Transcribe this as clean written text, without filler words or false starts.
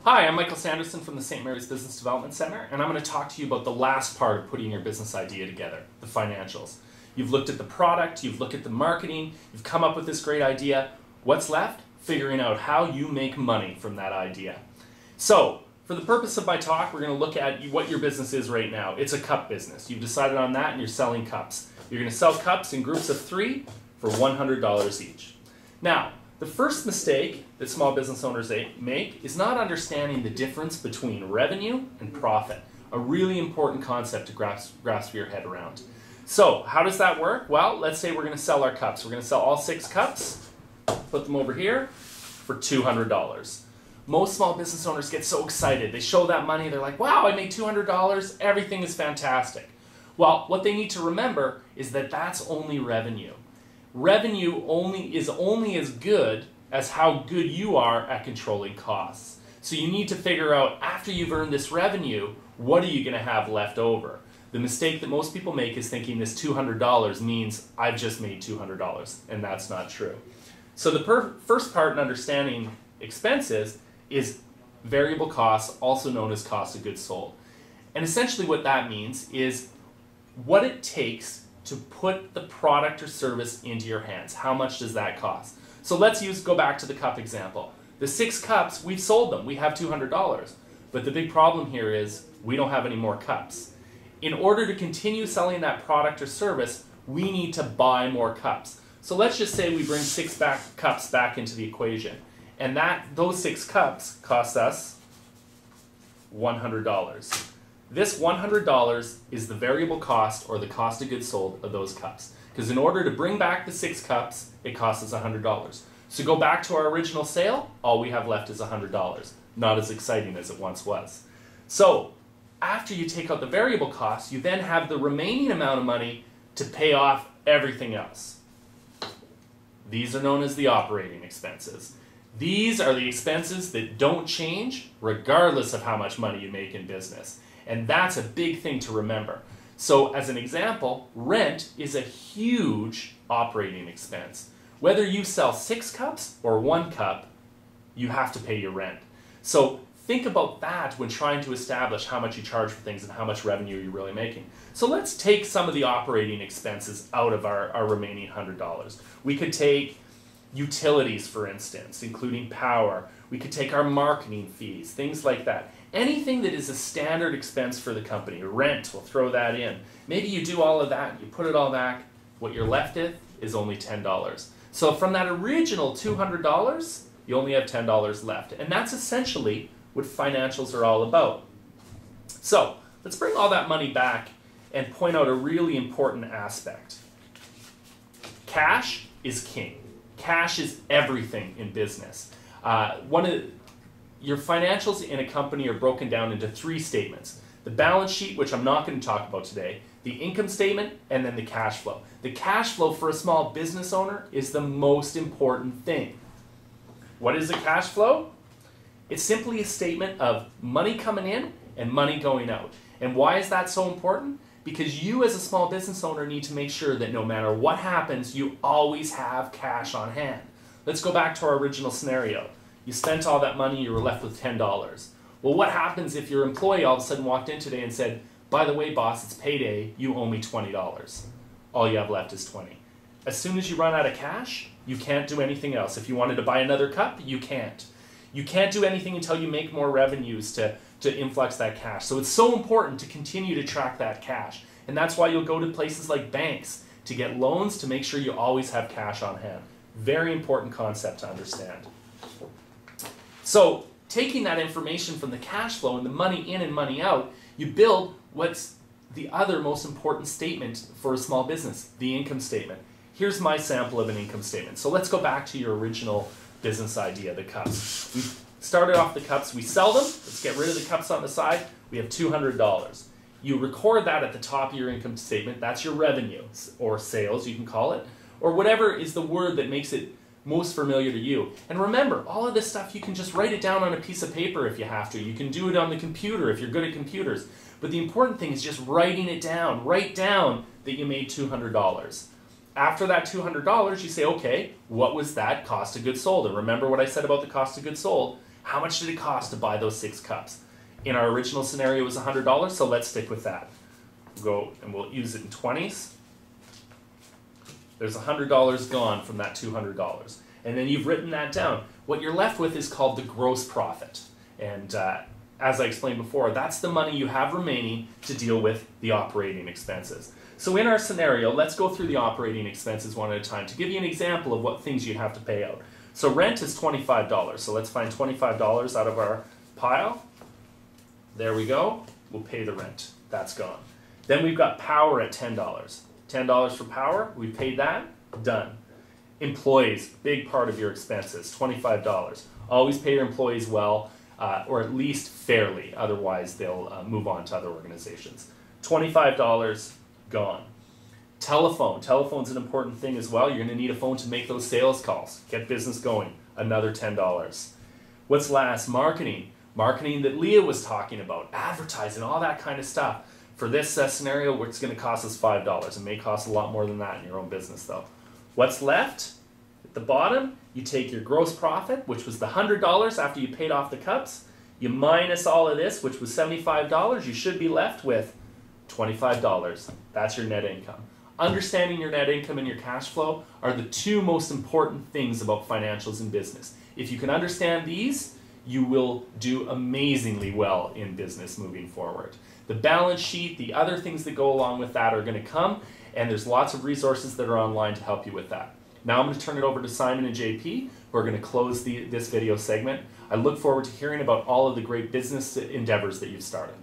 Hi, I'm Michael Sanderson from the St. Mary's Business Development Center, and I'm going to talk to you about the last part of putting your business idea together, the financials. You've looked at the product, you've looked at the marketing, you've come up with this great idea. What's left? Figuring out how you make money from that idea. So, for the purpose of my talk, we're going to look at what your business is right now. It's a cup business. You've decided on that and you're selling cups. You're going to sell cups in groups of 3 for $100 each. Now, the first mistake that small business owners make is not understanding the difference between revenue and profit. A really important concept to grasp your head around. So, how does that work? Well, let's say we're going to sell our cups. We're going to sell all 6 cups, put them over here for $200. Most small business owners get so excited. They show that money, they're like, wow, I made $200, everything is fantastic. Well, what they need to remember is that that's only revenue. Revenue is only as good as how good you are at controlling costs. So you need to figure out, after you've earned this revenue, what are you going to have left over? The mistake that most people make is thinking this $200 means I've just made $200, and that's not true. So the first part in understanding expenses is variable costs, also known as cost of goods sold. And essentially what that means is what it takes to put the product or service into your hands. How much does that cost? So let's go back to the cup example. The 6 cups, we've sold them. We have $200. But the big problem here is we don't have any more cups. In order to continue selling that product or service, we need to buy more cups. So let's just say we bring 6 cups back into the equation. And those 6 cups cost us $100. This $100 is the variable cost or the cost of goods sold of those cups. Because in order to bring back the 6 cups, it costs us $100. So go back to our original sale, all we have left is $100. Not as exciting as it once was. So after you take out the variable costs, you then have the remaining amount of money to pay off everything else. These are known as the operating expenses. These are the expenses that don't change regardless of how much money you make in business. And that's a big thing to remember. So as an example, rent is a huge operating expense. Whether you sell 6 cups or 1 cup, you have to pay your rent. So think about that when trying to establish how much you charge for things and how much revenue you're really making. So let's take some of the operating expenses out of our remaining $100. We could take utilities, for instance, including power. We could take our marketing fees, things like that. Anything that is a standard expense for the company, rent, we'll throw that in. Maybe you do all of that, you put it all back, what you're left with is only $10. So from that original $200, you only have $10 left. And that's essentially what financials are all about. So let's bring all that money back and point out a really important aspect. Cash is king. Cash is everything in business. Your financials in a company are broken down into 3 statements. The balance sheet, which I'm not going to talk about today, the income statement, and then the cash flow. The cash flow for a small business owner is the most important thing. What is a cash flow? It's simply a statement of money coming in and money going out. And why is that so important? Because you as a small business owner need to make sure that no matter what happens, you always have cash on hand. Let's go back to our original scenario. You spent all that money, you were left with $10. Well, what happens if your employee all of a sudden walked in today and said, by the way, boss, it's payday, you owe me $20. All you have left is $20. As soon as you run out of cash, you can't do anything else. If you wanted to buy another cup, you can't. You can't do anything until you make more revenues to influx that cash. So it's so important to continue to track that cash. And that's why you'll go to places like banks to get loans to make sure you always have cash on hand. Very important concept to understand. So taking that information from the cash flow and the money in and money out, you build what's the other most important statement for a small business, the income statement. Here's my sample of an income statement. So let's go back to your original business idea, the cups. We started off the cups, we sell them, let's get rid of the cups on the side, we have $200. You record that at the top of your income statement, that's your revenue, or sales you can call it, or whatever is the word that makes it most familiar to you. And remember, all of this stuff you can just write it down on a piece of paper if you have to. You can do it on the computer if you're good at computers. But the important thing is just writing it down. Write down that you made $200. After that $200, you say, okay, what was that cost of goods sold? And remember what I said about the cost of goods sold. How much did it cost to buy those 6 cups? In our original scenario, it was $100, so let's stick with that. We'll go and we'll use it in 20s. There's $100 gone from that $200. And then you've written that down. What you're left with is called the gross profit. And as I explained before, that's the money you have remaining to deal with the operating expenses. So in our scenario, let's go through the operating expenses one at a time to give you an example of what things you'd have to pay out. So rent is $25. So let's find $25 out of our pile. There we go. We'll pay the rent. That's gone. Then we've got power at $10. $10 for power. We paid that. Done. Employees, big part of your expenses, $25. Always pay your employees well, or at least fairly. Otherwise, they'll move on to other organizations. $25 gone. Telephone. Telephone's an important thing as well. You're going to need a phone to make those sales calls. Get business going. Another $10. What's last? Marketing. Marketing that Leah was talking about. Advertising, all that kind of stuff. For this scenario, it's going to cost us $5. It may cost a lot more than that in your own business, though. What's left? At the bottom, you take your gross profit, which was the $100 after you paid off the cups. You minus all of this, which was $75. You should be left with $25. That's your net income. Understanding your net income and your cash flow are the 2 most important things about financials in business. If you can understand these, you will do amazingly well in business moving forward. The balance sheet, the other things that go along with that are going to come, and there's lots of resources that are online to help you with that. Now I'm going to turn it over to Simon and JP, who are going to close this video segment. I look forward to hearing about all of the great business endeavors that you've started.